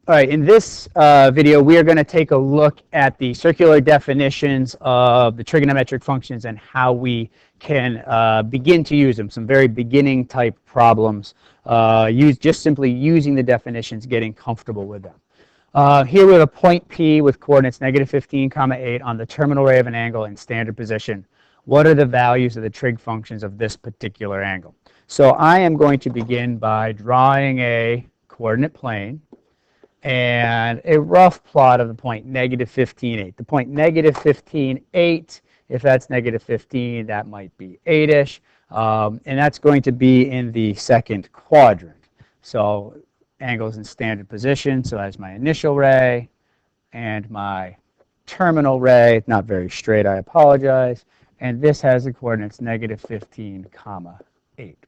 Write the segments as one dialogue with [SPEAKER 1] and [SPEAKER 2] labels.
[SPEAKER 1] All right, in this video, we are going to take a look at the circular definitions of the trigonometric functions and how we can begin to use them. Some very beginning type problems, just simply using the definitions, getting comfortable with them. Here we have a point P with coordinates -15, 8 on the terminal ray of an angle in standard position. What are the values of the trig functions of this particular angle? So I am going to begin by drawing a coordinate plane and a rough plot of the point -15, 8. The point -15, 8, if that's -15, that might be 8-ish. And that's going to be in the second quadrant. So angles in standard position. So that's my initial ray and my terminal ray. Not very straight, I apologize. And this has the coordinates -15, 8.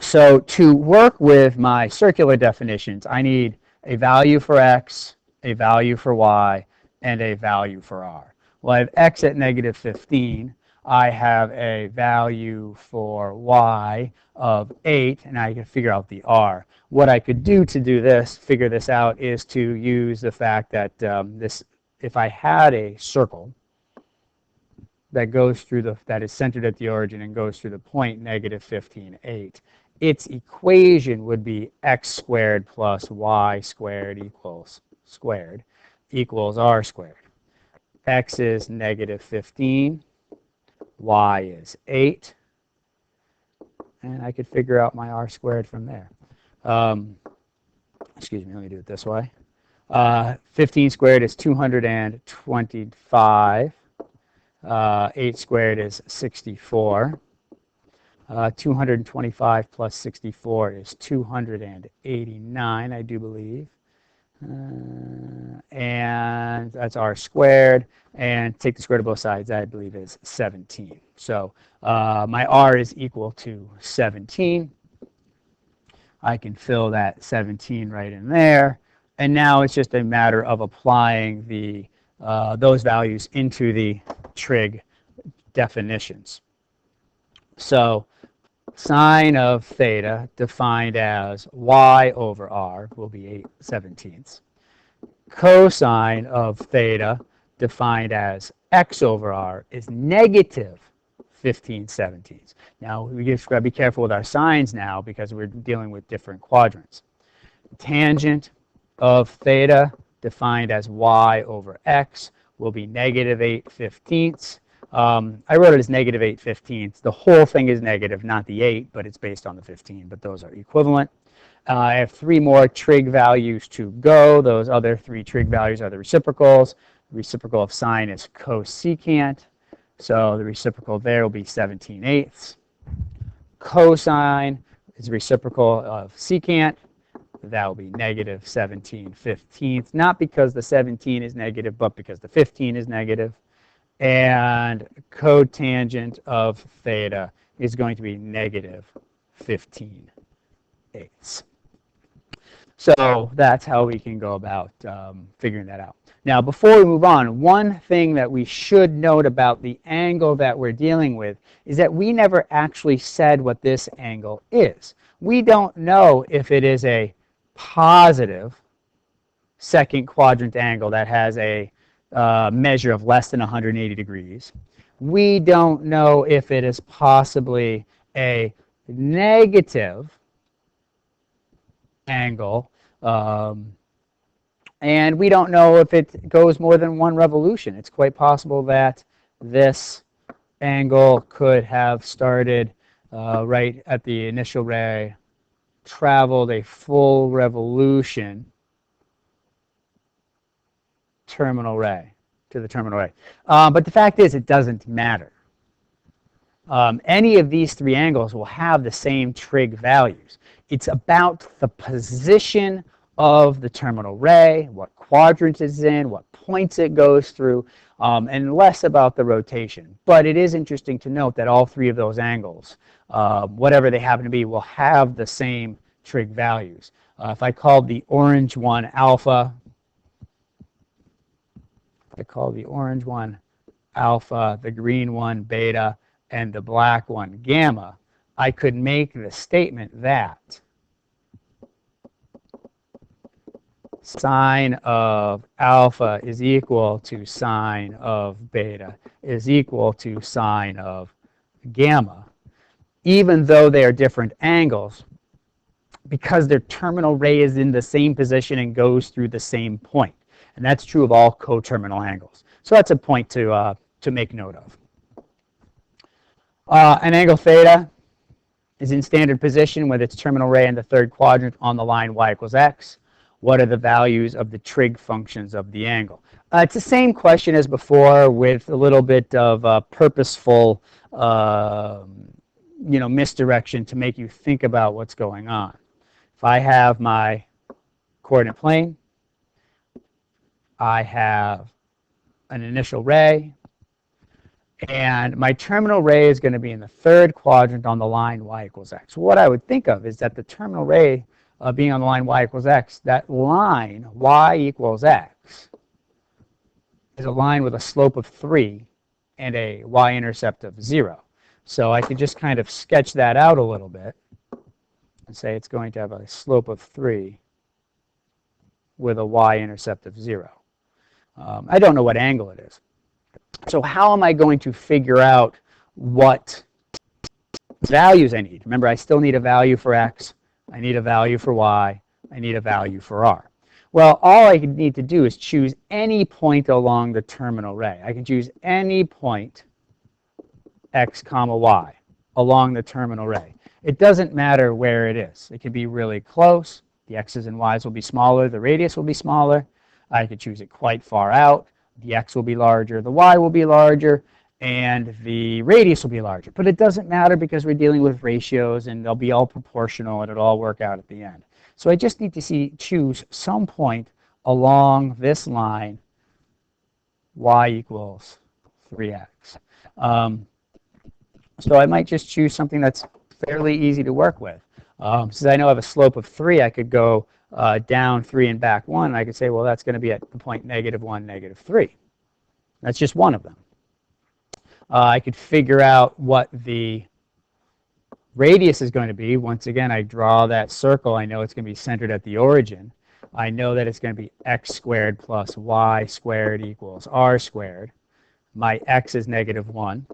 [SPEAKER 1] So to work with my circular definitions, I need a value for x, a value for y, and a value for r. Well, I have x at -15. I have a value for y of 8, and I can figure out the r. What I could do to do this, figure this out, is to use the fact that if I had a circle that goes through that is centered at the origin and goes through the point -15, 8. Its equation would be x squared plus y squared equals r squared. X is -15, y is 8, and I could figure out my r squared from there. Excuse me, let me do it this way. 15 squared is 225. 8 squared is 64. 225 plus 64 is 289, I do believe. And that's r squared. And take the square root of both sides, I believe is 17. So my r is equal to 17. I can fill that 17 right in there. And now it's just a matter of applying those values into the trig definitions. So sine of theta defined as y over r will be 8/17. Cosine of theta defined as x over r is -15/17. Now we just got to be careful with our signs now because we're dealing with different quadrants. Tangent of theta defined as y over x will be -8/15. I wrote it as -8/15. The whole thing is negative, not the 8, but it's based on the 15, but those are equivalent. I have 3 more trig values to go. Those other 3 trig values are the reciprocals. The reciprocal of sine is cosecant, so the reciprocal there will be 17/8. Cosine is reciprocal of secant. That will be -17/15, not because the 17 is negative, but because the 15 is negative. And cotangent of theta is going to be -15/8. So that's how we can go about figuring that out. Now, before we move on, one thing that we should note about the angle that we're dealing with is that we never actually said what this angle is. We don't know if it is a positive second quadrant angle that has a measure of less than 180 degrees. We don't know if it is possibly a negative angle, and we don't know if it goes more than 1 revolution. It's quite possible that this angle could have started right at the initial ray, traveled a full revolution terminal ray to the terminal ray. But the fact is, it doesn't matter. Any of these 3 angles will have the same trig values. It's about the position of the terminal ray, what quadrant it's in, what points it goes through, and less about the rotation. But it is interesting to note that all 3 of those angles, whatever they happen to be, will have the same trig values. If I called the orange one alpha, the green one beta, and the black one gamma, I could make the statement that sine of alpha is equal to sine of beta is equal to sine of gamma, even though they are different angles, because their terminal ray is in the same position and goes through the same point. And that's true of all coterminal angles. So that's a point to make note of. An angle theta is in standard position with its terminal ray in the third quadrant on the line y equals x. What are the values of the trig functions of the angle? It's the same question as before with a little bit of purposeful misdirection to make you think about what's going on. If I have my coordinate plane, I have an initial ray, and my terminal ray is going to be in the third quadrant on the line y equals x. What I would think of is that the terminal ray being on the line y equals x, that line y equals x is a line with a slope of 3 and a y-intercept of 0. So I could just kind of sketch that out a little bit and say it's going to have a slope of 3 with a y-intercept of 0. I don't know what angle it is. So how am I going to figure out what values I need? Remember, I still need a value for x, I need a value for y, I need a value for r. Well, all I need to do is choose any point along the terminal ray. I can choose any point x comma y along the terminal ray. It doesn't matter where it is. It can be really close. The x's and y's will be smaller. The radius will be smaller. I could choose it quite far out. The x will be larger. The y will be larger. And the radius will be larger. But it doesn't matter because we're dealing with ratios, and they'll be all proportional, and it'll all work out at the end. So I just need to choose some point along this line, y equals 3x. So I might just choose something that's fairly easy to work with. Since I know I have a slope of 3, I could go down 3 and back 1. And I could say, well, that's going to be at the point -1, -3. That's just one of them. I could figure out what the radius is going to be. Once again, I draw that circle. I know it's going to be centered at the origin. I know that it's going to be x squared plus y squared equals r squared. My x is -1.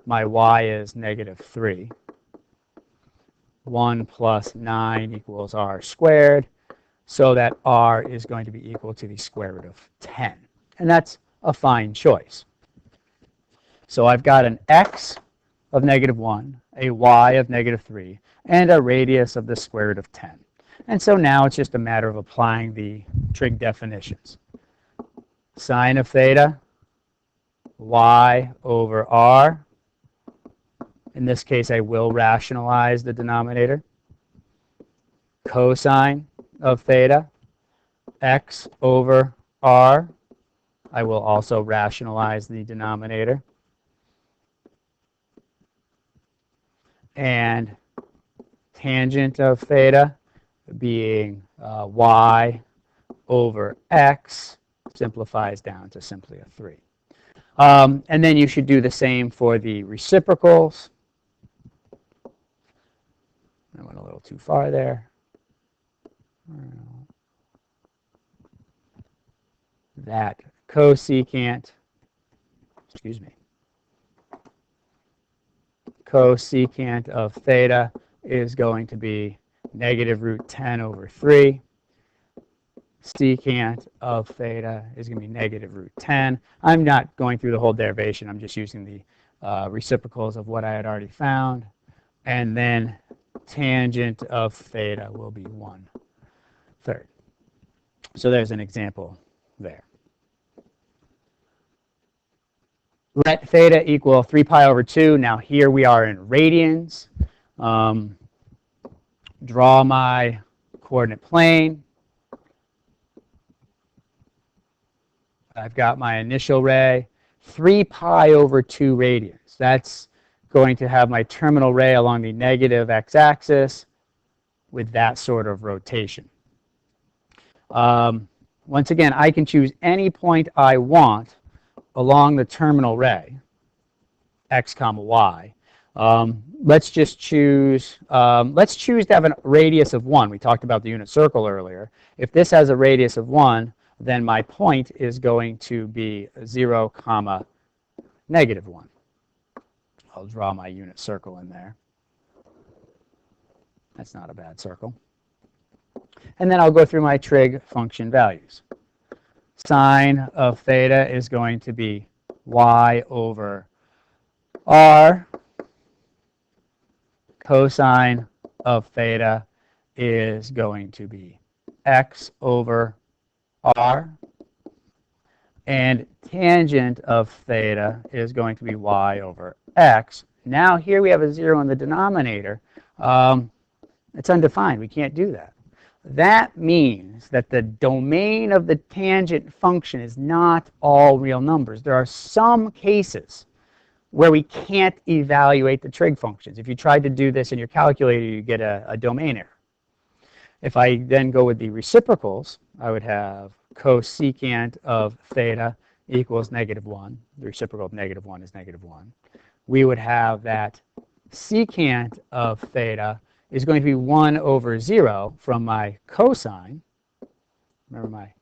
[SPEAKER 1] My y is -3. 1 plus 9 equals r squared, so that r is going to be equal to the square root of 10. And that's a fine choice. So I've got an x of -1, a y of -3, and a radius of the square root of 10. And so now it's just a matter of applying the trig definitions. Sine of theta, y over r. In this case, I will rationalize the denominator. Cosine of theta, x over r. I will also rationalize the denominator. And tangent of theta being y over x simplifies down to simply a 3. And then you should do the same for the reciprocals. I went a little too far there. That cosecant, cosecant of theta is going to be -√10 over 3. Secant of theta is going to be -√10. I'm not going through the whole derivation. I'm just using the reciprocals of what I had already found. And then tangent of theta will be 1/3. So there's an example there. Let theta equal 3 pi over 2. Now here we are in radians. Draw my coordinate plane. I've got my initial ray, 3 pi over 2 radians. That's going to have my terminal ray along the negative x-axis with that sort of rotation. Once again, I can choose any point I want along the terminal ray, x comma y. Let's just choose, let's choose to have a radius of 1. We talked about the unit circle earlier. If this has a radius of 1, then my point is going to be 0, comma, negative 1. I'll draw my unit circle in there. That's not a bad circle. And then I'll go through my trig function values. Sine of theta is going to be y over r. Cosine of theta is going to be x over r. And tangent of theta is going to be y over x. Now here we have a 0 in the denominator. It's undefined. We can't do that. That means that the domain of the tangent function is not all real numbers. There are some cases where we can't evaluate the trig functions. If you tried to do this in your calculator, you get a domain error. If I then go with the reciprocals, I would have cosecant of theta equals negative 1. The reciprocal of negative 1 is negative 1. We would have that secant of theta is going to be 1 over 0 from my cosine. Remember, my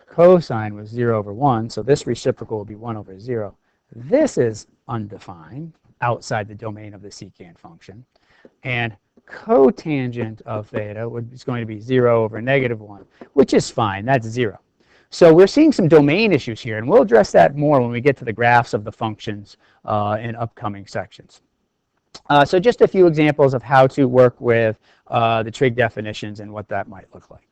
[SPEAKER 1] cosine was 0 over 1, so this reciprocal will be 1 over 0. This is undefined, outside the domain of the secant function. And cotangent of theta is going to be 0 over negative 1, which is fine. That's 0. So we're seeing some domain issues here, and we'll address that more when we get to the graphs of the functions in upcoming sections. So just a few examples of how to work with the trig definitions and what that might look like.